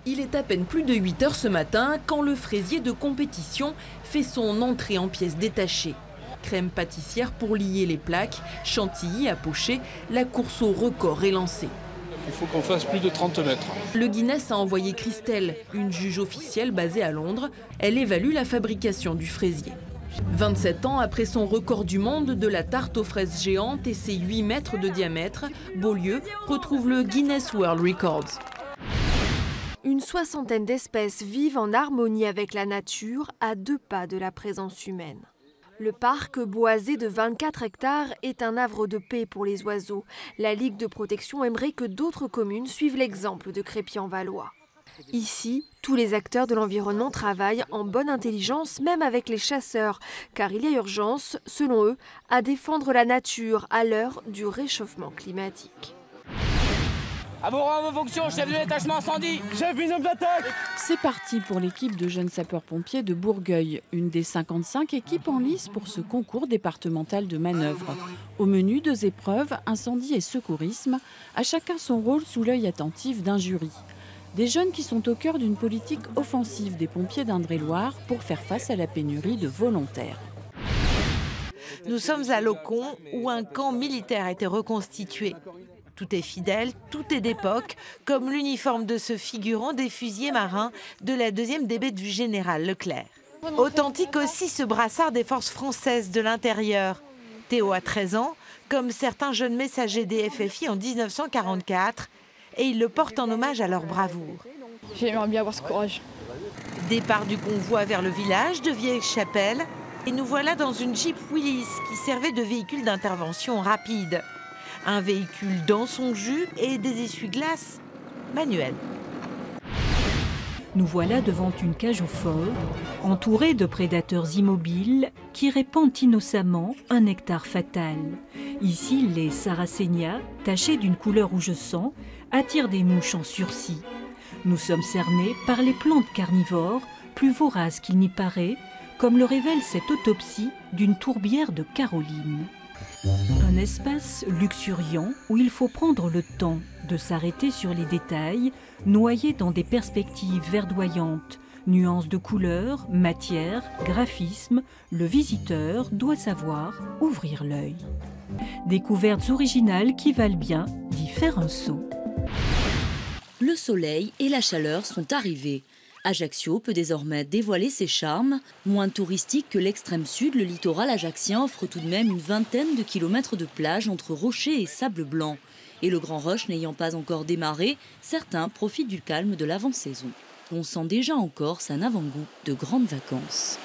Il est à peine plus de 8 heures ce matin quand le fraisier de compétition fait son entrée en pièces détachées. Crème pâtissière pour lier les plaques, chantilly à pocher, la course au record est lancée. Il faut qu'on fasse plus de 30 mètres. Le Guinness a envoyé Christelle, une juge officielle basée à Londres. Elle évalue la fabrication du fraisier. 27 ans après son record du monde de la tarte aux fraises géante et ses 8 mètres de diamètre, Beaulieu retrouve le Guinness World Records. Une soixantaine d'espèces vivent en harmonie avec la nature, à 2 pas de la présence humaine. Le parc boisé de 24 hectares est un havre de paix pour les oiseaux. La Ligue de protection aimerait que d'autres communes suivent l'exemple de Crépy-en-Valois. Ici, tous les acteurs de l'environnement travaillent en bonne intelligence, même avec les chasseurs, car il y a urgence, selon eux, à défendre la nature à l'heure du réchauffement climatique. À vos rangs, vos fonctions, chef de détachement incendie. Chef, une homme d'attaque. C'est parti pour l'équipe de jeunes sapeurs-pompiers de Bourgueil, une des 55 équipes en lice pour ce concours départemental de manœuvre. Au menu, 2 épreuves, incendie et secourisme, à chacun son rôle sous l'œil attentif d'un jury. Des jeunes qui sont au cœur d'une politique offensive des pompiers d'Indre-et-Loire pour faire face à la pénurie de volontaires. Nous sommes à Locon, où un camp militaire a été reconstitué. Tout est fidèle, tout est d'époque, comme l'uniforme de ce figurant des fusiliers marins de la 2e DB du général Leclerc. Authentique aussi ce brassard des forces françaises de l'intérieur. Théo a 13 ans, comme certains jeunes messagers des FFI en 1944, et il le porte en hommage à leur bravoure. J'aimerais bien avoir ce courage. Départ du convoi vers le village de Vieille-Chapelle, et nous voilà dans une Jeep Willys qui servait de véhicule d'intervention rapide. Un véhicule dans son jus et des essuie-glaces manuels. Nous voilà devant une cage au fort, entourée de prédateurs immobiles qui répandent innocemment un nectar fatal. Ici, les sarracénias, tachés d'une couleur rouge sang, attirent des mouches en sursis. Nous sommes cernés par les plantes carnivores, plus voraces qu'il n'y paraît, comme le révèle cette autopsie d'une tourbière de Caroline. Un espace luxuriant où il faut prendre le temps de s'arrêter sur les détails, noyés dans des perspectives verdoyantes, nuances de couleurs, matière, graphisme, le visiteur doit savoir ouvrir l'œil. Découvertes originales qui valent bien d'y faire un saut. Le soleil et la chaleur sont arrivés. Ajaccio peut désormais dévoiler ses charmes. Moins touristique que l'extrême sud, le littoral ajaccien offre tout de même une vingtaine de kilomètres de plage entre rochers et sable blanc. Et le Grand Rush n'ayant pas encore démarré, certains profitent du calme de l'avant-saison. On sent déjà en Corse un avant-goût de grandes vacances.